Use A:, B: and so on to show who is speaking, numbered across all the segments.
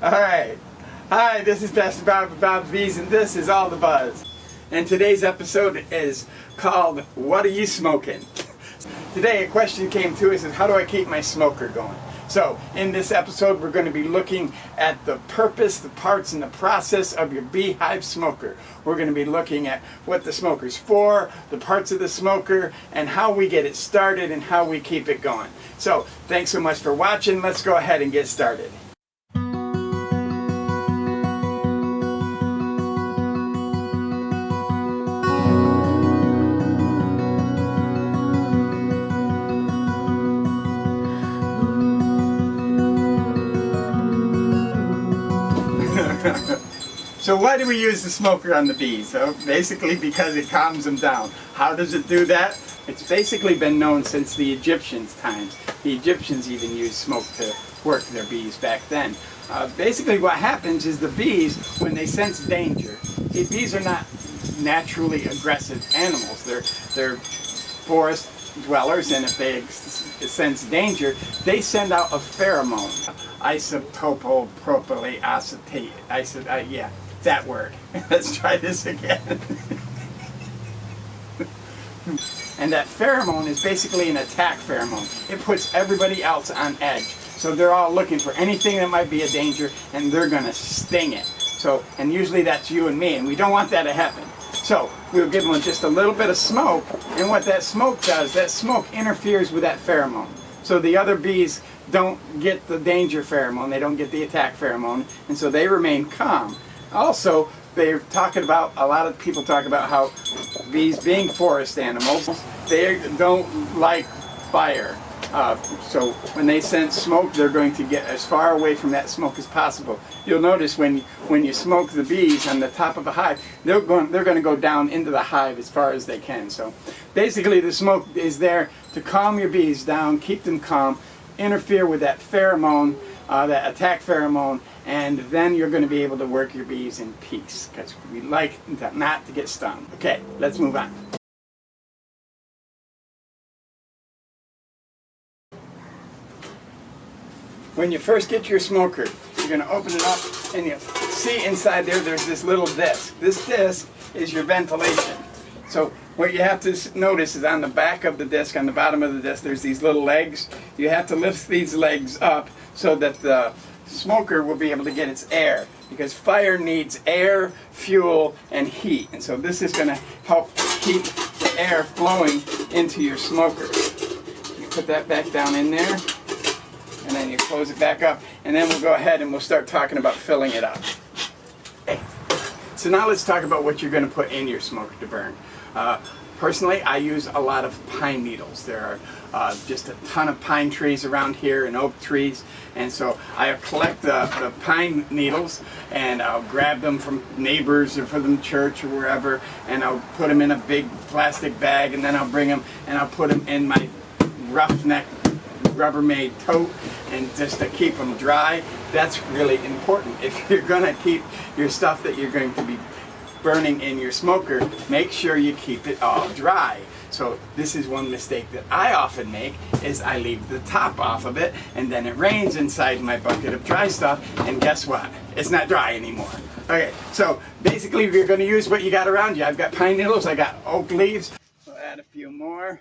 A: Alright. Hi, this is Pastor Bob about bees, and this is All the Buzz. And today's episode is called, What Are You Smoking? Today a question came to us, is how do I keep my smoker going? So, in this episode we're going to be looking at the purpose, the parts, and the process of your Beehive Smoker. We're going to be looking at what the smoker's for, the parts of the smoker, and how we get it started and how we keep it going. So, thanks so much for watching. Let's go ahead and get started. So why do we use the smoker on the bees? So basically because it calms them down. How does it do that? It's basically been known since the Egyptians' times. The Egyptians even used smoke to work their bees back then. Basically what happens is the bees, when they sense danger, bees are not naturally aggressive animals. They're forest dwellers, and if they sense danger, they send out a pheromone. Isopropyl propylate acetate. Yeah, that word. Let's try this again. And that pheromone is basically an attack pheromone. It puts everybody else on edge. So they're all looking for anything that might be a danger, and they're going to sting it. So, and usually that's you and me, and we don't want that to happen. So we'll give them just a little bit of smoke, and what that smoke does, that smoke interferes with that pheromone. So the other bees don't get the danger pheromone, they don't get the attack pheromone, and so they remain calm. Also, they're talking about, a lot of people talk about how bees, being forest animals, they don't like fire. So when they sense smoke, they're going to get as far away from that smoke as possible. You'll notice when you smoke the bees on the top of a hive, they're going to go down into the hive as far as they can. So basically the smoke is there to calm your bees down, keep them calm, interfere with that pheromone, that attack pheromone, and then you're going to be able to work your bees in peace, because we like not to get stung. Okay, let's move on. When you first get your smoker, you're going to open it up, and you see inside there's this little disc. This disc is your ventilation. So what you have to notice is on the back of the disc, on the bottom of the disc, there's these little legs. You have to lift these legs up so that the smoker will be able to get its air, because fire needs air, fuel, and heat. And so this is going to help keep the air flowing into your smoker. You put that back down in there, and then you close it back up, and then we'll go ahead and we'll start talking about filling it up. Okay. So now let's talk about what you're going to put in your smoker to burn. Personally, I use a lot of pine needles. There are just a ton of pine trees around here and oak trees, and so I collect the pine needles, and I'll grab them from neighbors or from the church or wherever, and I'll put them in a big plastic bag, and then I'll bring them and I'll put them in my roughneck Rubbermaid tote, and just to keep them dry. That's really important. If you're going to keep your stuff that you're going to be burning in your smoker, make sure you keep it all dry. So this is one mistake that I often make, is I leave the top off of it, and then it rains inside my bucket of dry stuff, and guess what? It's not dry anymore. Okay, so basically you're going to use what you got around you. I've got pine needles, I got oak leaves. I'll add a few more.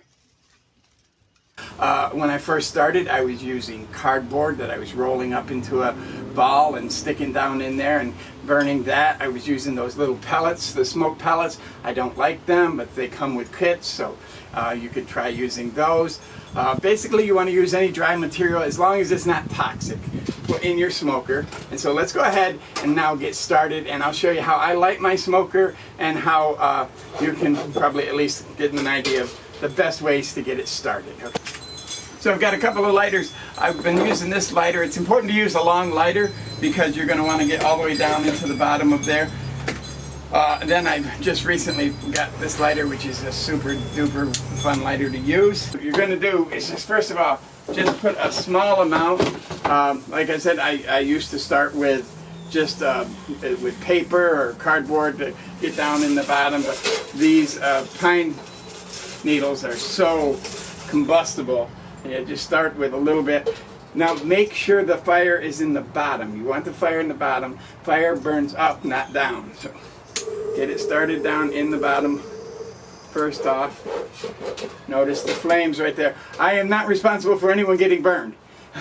A: When I first started, I was using cardboard that I was rolling up into a ball and sticking down in there and burning that. I was using those little pellets, the smoke pellets. I don't like them, but they come with kits, so you could try using those. Basically, you want to use any dry material as long as it's not toxic in your smoker. And so let's go ahead and now get started, and I'll show you how I light my smoker and how you can probably at least get an idea of the best ways to get it started. Okay. So I've got a couple of lighters. I've been using this lighter. It's important to use a long lighter because you're going to want to get all the way down into the bottom of there. Then I just recently got this lighter, which is a super duper fun lighter to use. What you're going to do is just, first of all, just put a small amount. Like I said, I used to start with just with paper or cardboard to get down in the bottom, but these pine needles are so combustible. You just start with a little bit, Now make sure the fire is in the bottom. You want the fire in the bottom. Fire burns up, not down. So get it started down in the bottom first off. Notice the flames right there. I am not responsible for anyone getting burned.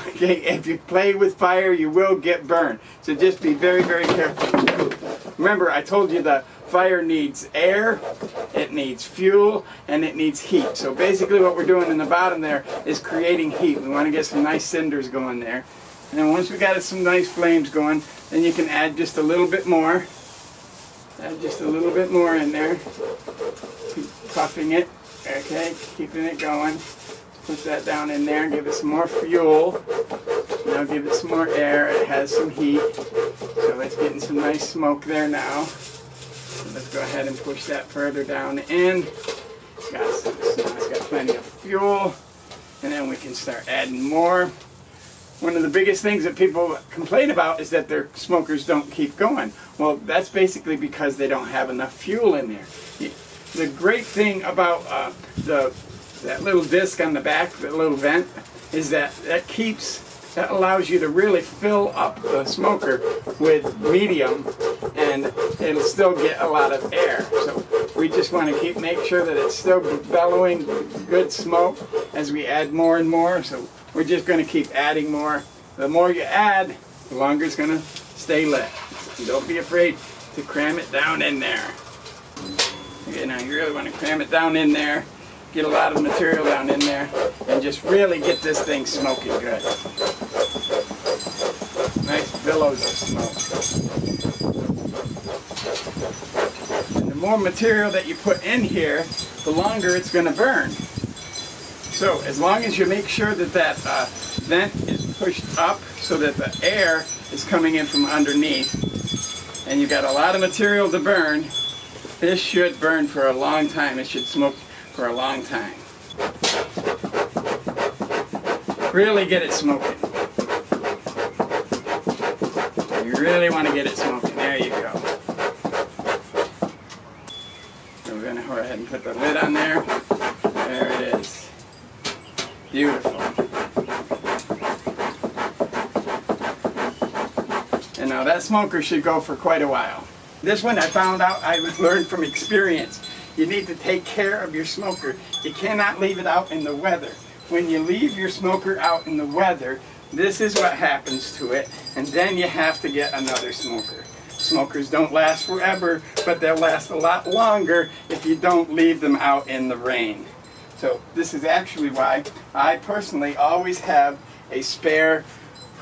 A: Okay, if you play with fire, you will get burned. So just be very, very careful. Remember, I told you the fire needs air, it needs fuel, and it needs heat. So basically what we're doing in the bottom there is creating heat. We want to get some nice cinders going there. And then once we got some nice flames going, then you can add just a little bit more. Add just a little bit more in there. Keep puffing it, okay, keeping it going. Put that down in there, give it some more fuel. Now give it some more air, it has some heat. So it's getting some nice smoke there now. So let's go ahead and push that further down in. It's got plenty of fuel. And then we can start adding more. One of the biggest things that people complain about is that their smokers don't keep going. Well, that's basically because they don't have enough fuel in there. The great thing about that little disc on the back, that little vent, is that allows you to really fill up the smoker with medium, and it'll still get a lot of air. So we just want to make sure that it's still bellowing good smoke as we add more and more. So we're just going to keep adding more. The more you add, the longer it's going to stay lit. And don't be afraid to cram it down in there. Okay, now you really want to cram it down in there. Get a lot of material down in there and just really get this thing smoking good. Nice billows of smoke. And the more material that you put in here, the longer it's going to burn. So as long as you make sure that that vent is pushed up so that the air is coming in from underneath, and you've got a lot of material to burn, this should burn for a long time. It should smoke for a long time. Really get it smoking. You really want to get it smoking. There you go. So we're going to go ahead and put the lid on there. There it is. Beautiful. And now that smoker should go for quite a while. This one I found out, I learned from experience. You need to take care of your smoker. You cannot leave it out in the weather. When you leave your smoker out in the weather, this is what happens to it, and then you have to get another smoker. Smokers don't last forever, but they'll last a lot longer if you don't leave them out in the rain. So this is actually why I personally always have a spare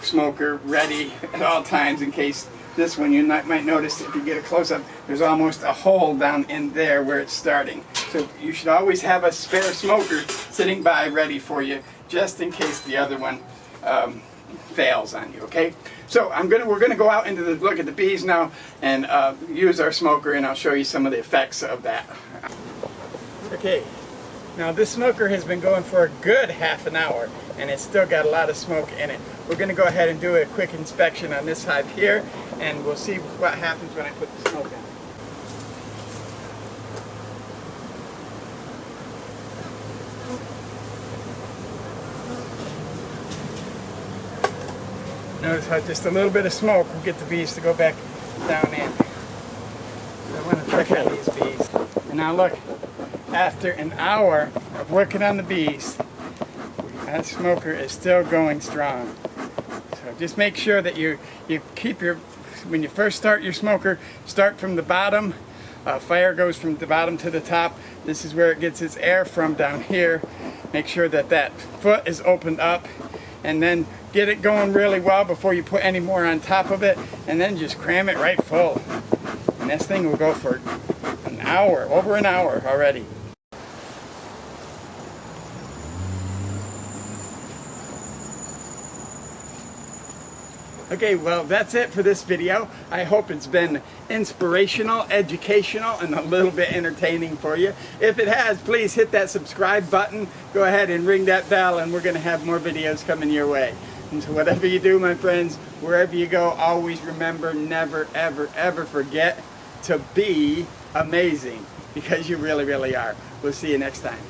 A: smoker ready at all times in case. This one you might notice if you get a close-up, there's almost a hole down in there where it's starting. So you should always have a spare smoker sitting by ready for you, just in case the other one fails on you. Okay? So we're gonna go out into look at the bees now and use our smoker, and I'll show you some of the effects of that. Okay. Now this smoker has been going for a good half an hour, and it's still got a lot of smoke in it. We're going to go ahead and do a quick inspection on this hive here, and we'll see what happens when I put the smoke in. Notice how just a little bit of smoke will get the bees to go back down in. I want to check out these bees. And now look, after an hour of working on the bees, that smoker is still going strong. So just make sure that you keep when you first start your smoker, start from the bottom. Fire goes from the bottom to the top. This is where it gets its air from down here. Make sure that that foot is opened up, and then get it going really well before you put any more on top of it, and then just cram it right full. And this thing will go for an hour, over an hour already. Okay, well, that's it for this video. I hope it's been inspirational, educational, and a little bit entertaining for you. If it has, please hit that subscribe button. Go ahead and ring that bell, and we're going to have more videos coming your way. And so whatever you do, my friends, wherever you go, always remember, never, ever, ever forget to be amazing, because you really, really are. We'll see you next time.